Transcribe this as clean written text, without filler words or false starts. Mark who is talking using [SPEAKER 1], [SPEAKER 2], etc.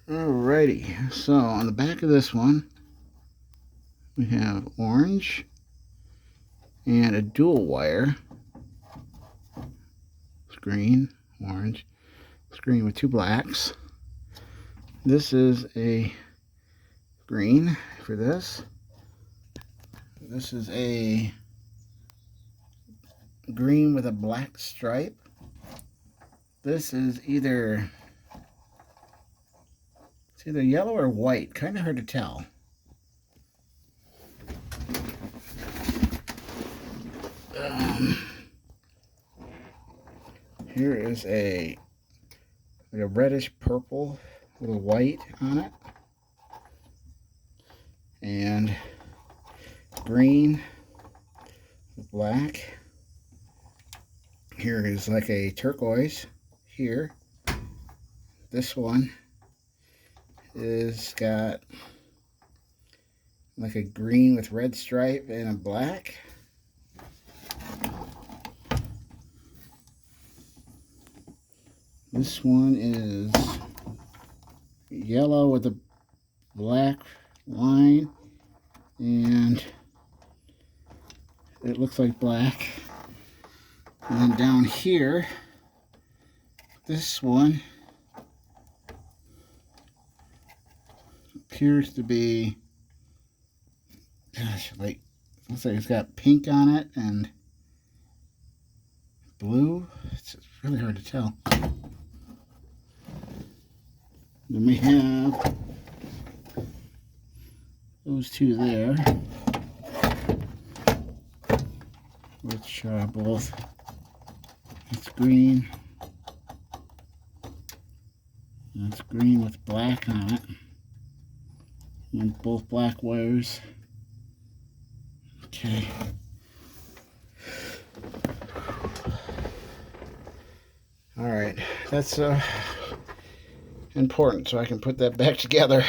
[SPEAKER 1] Alrighty, so on the back of this one, we have orange and a dual wire. Green, orange, green with two blacks. This is a green for this. This is a green with a black stripe. This is either yellow or white, kind of hard to tell. Here is a reddish purple with a white on it, and green with black. Here is like a turquoise here. This one is got like a green with red stripe and a black. This one is yellow with a black line, and it looks like black. And then down here, this one appears to be, like, looks like it's got pink on it and blue. It's really hard to tell. Then we have those two there, which are both, it's green, and it's green with black on it, and both black wires. Okay. All right, that's important, so I can put that back together.